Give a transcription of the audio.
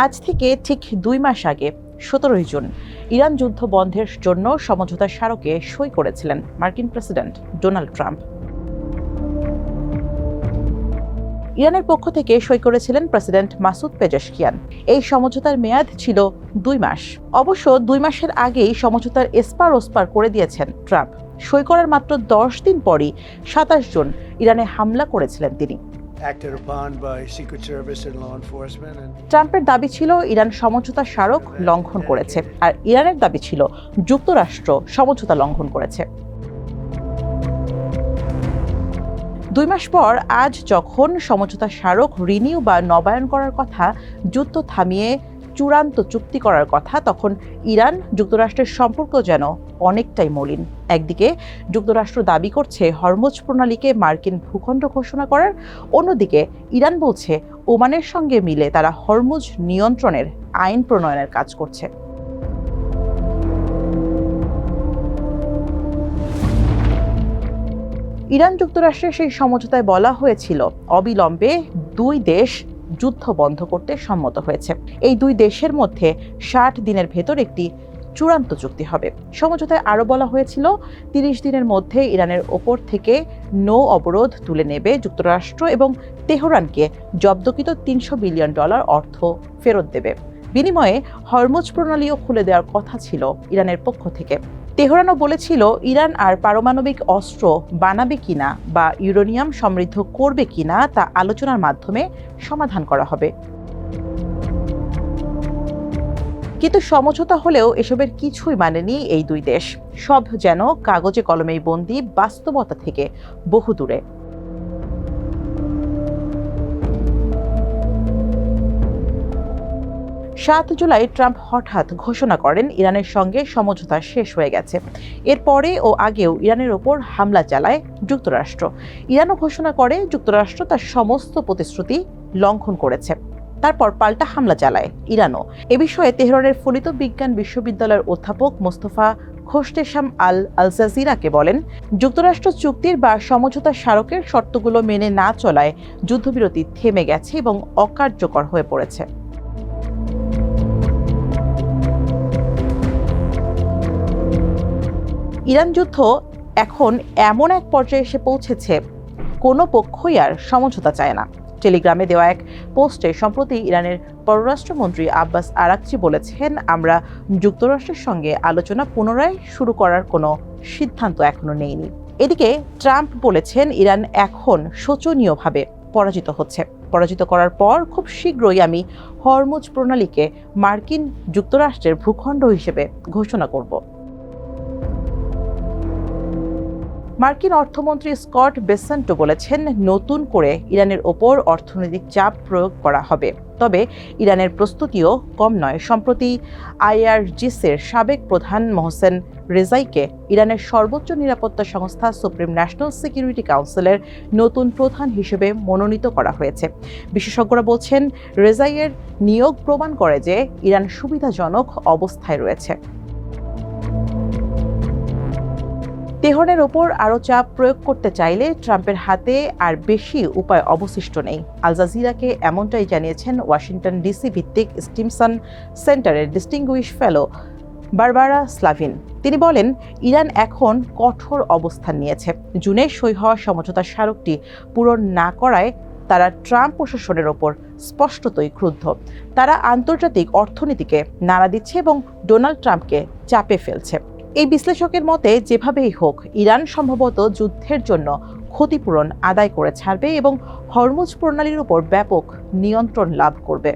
আজ থেকে ঠিক 2 মাস আগে 17 জুন ইরান যুদ্ধ বন্ধের জন্য সমঝোতা স্মারকে সই করেছিলেন মার্কিন প্রেসিডেন্ট ডোনাল্ড ট্রাম্প। ইরানের পক্ষ থেকে সই করেছিলেন প্রেসিডেন্ট মাসুদ পেজেশকিয়ান। এই সমঝোতার মেয়াদ ছিল 2 মাস। অবশ্য 2 মাসের আগেই সমঝোতার এসপার ওসপার করে দিয়েছেন ট্রাম্প। সই করার মাত্র 10 দিন পরই 27 জুন ইরানে হামলা করেছিলেন তিনি। ট্রাম্পের দাবি ছিল ইরান সমঝোতা স্মারক লঙ্ঘন করেছে, আর ইরানের দাবি ছিল যুক্তরাষ্ট্র সমঝোতা লঙ্ঘন করেছে। 2 মাস পর আজ যখন সমঝোতা স্মারক রিনিউ বা নবায়ন করার কথা, যুদ্ধ থামিয়ে চূড়ান্ত চুক্তি করার কথা, তখন ইরান যুক্তরাষ্ট্রের সম্পর্ক যেন অনেকটাই মলিন। একদিকে যুক্তরাষ্ট্র দাবি করছে হরমুজ প্রণালীকে মার্কিন ভূখণ্ড ঘোষণা করার, অন্যদিকে ইরান বলছে ওমানের সঙ্গে মিলে তারা হরমুজ নিয়ন্ত্রণের আইন প্রণয়নের কাজ করছে। ইরান যুক্তরাষ্ট্রের সেই সমঝোতায় বলা হয়েছিল অবিলম্বে 2 দেশ যুদ্ধ বন্ধ করতে সম্মত হয়েছে। এই 2 দেশের মধ্যে 60 দিনের ভেতর একটি চূড়ান্ত চুক্তি হবে। সমঝোতায় আরও বলা হয়েছিল 30 দিনের মধ্যে ইরানের ওপর থেকে নৌ অবরোধ তুলে নেবে যুক্তরাষ্ট্র এবং তেহরানকে জব্দকৃত $300 বিলিয়ন অর্থ ফেরত দেবে। বিনিময়ে হরমুজ প্রণালীও খুলে দেওয়ার কথা ছিল ইরানের পক্ষ থেকে। তেহরানও বলেছিল ইরান আর পারমাণবিক অস্ত্র বানাবে কিনা বা ইউরেনিয়াম সমৃদ্ধ করবে কিনা তা আলোচনার মাধ্যমে সমাধান করা হবে। কিন্তু সমঝোতা হলেও এসবের কিছুই মানেনি এই 2 দেশ। সব যেন কাগজে কলমেই বন্দী, বাস্তবতা থেকে বহু দূরে। 7 জুলাই ট্রাম্প হঠাৎ ঘোষণা করেন ইরানের সঙ্গে সমঝোতা শেষ হয়ে গেছে। এরপরে ও আগেও ইরানের ওপর হামলা চালায় যুক্তরাষ্ট্র। ইরানও ঘোষণা করে যুক্তরাষ্ট্র তার সমস্ত প্রতিশ্রুতি লঙ্ঘন করেছে। তারপর পাল্টা হামলা চালায় ইরানও। এ বিষয়ে তেহরানের ফলিত বিজ্ঞান বিশ্ববিদ্যালয়ের অধ্যাপক মোস্তফা খোশতেশাম আল জাজিরাকে বলেন, যুক্তরাষ্ট্র চুক্তির বা সমঝোতা স্মারকের শর্তগুলো মেনে না চলায় যুদ্ধবিরতি থেমে গেছে এবং অকার্যকর হয়ে পড়েছে। ইরান যুদ্ধ এখন এমন এক পর্যায়ে এসে পৌঁছেছে, কোনো পক্ষই আর সমঝোতা চায় না। টেলিগ্রামে দেওয়া এক পোস্টে সম্প্রতি ইরানের পররাষ্ট্রমন্ত্রী আব্বাস আরাকচি বলেছেন, আমরা যুক্তরাষ্ট্রের সঙ্গে আলোচনা পুনরায় শুরু করার কোনো সিদ্ধান্ত এখনো নেইনি। এদিকে ট্রাম্প বলেছেন, ইরান এখন শোচনীয়ভাবে পরাজিত হচ্ছে। পরাজিত করার পর খুব শীঘ্রই আমি হরমুজ প্রণালীকে মার্কিন যুক্তরাষ্ট্রের ভূখণ্ড হিসেবে ঘোষণা করব। মার্কিন অর্থমন্ত্রী স্কট বেসেন্টো বলেছেন, নতুন করে ইরানের ওপর অর্থনৈতিক চাপ প্রয়োগ করা হবে, তবে ইরানের প্রস্তুতিও কম নয়। সম্প্রতি আইআরজিসির সাবেক প্রধান মোহসেন রেজাইকে ইরানের সর্বোচ্চ নিরাপত্তা সংস্থা সুপ্রিম ন্যাশনাল সিকিউরিটি কাউন্সিলের নতুন প্রধান হিসেবে মনোনীত করা হয়েছে। বিশেষজ্ঞরা বলছেন, রেজাইয়ের নিয়োগ প্রমাণ করে যে ইরান সুবিধাজনক অবস্থায় রয়েছে। তেহরানের ওপর আরও চাপ প্রয়োগ করতে চাইলে ট্রাম্পের হাতে আর বেশি উপায় অবশিষ্ট নেই। আল জাজিরাকে এমনটাই জানিয়েছেন ওয়াশিংটন ডিসি ভিত্তিক স্টিমসন সেন্টারের ডিস্টিংগুইশ ফেলো বারবারা স্লাভিন। তিনি বলেন, ইরান এখন কঠোর অবস্থান নিয়েছে। জুনে সই হওয়া সমঝোতা স্মারকটি পূরণ না করায় তারা ট্রাম্প প্রশাসনের ওপর স্পষ্টতই ক্রুদ্ধ। তারা আন্তর্জাতিক অর্থনীতিকে নাড়া দিচ্ছে এবং ডোনাল্ড ট্রাম্পকে চাপে ফেলছে। এই বিশ্লেষকের মতে, যেভাবেই হোক ইরান সম্ভবত যুদ্ধের জন্য ক্ষতিপূরণ আদায় করে ছাড়বে এবং হরমুজ প্রণালীর উপর ব্যাপক নিয়ন্ত্রণ লাভ করবে।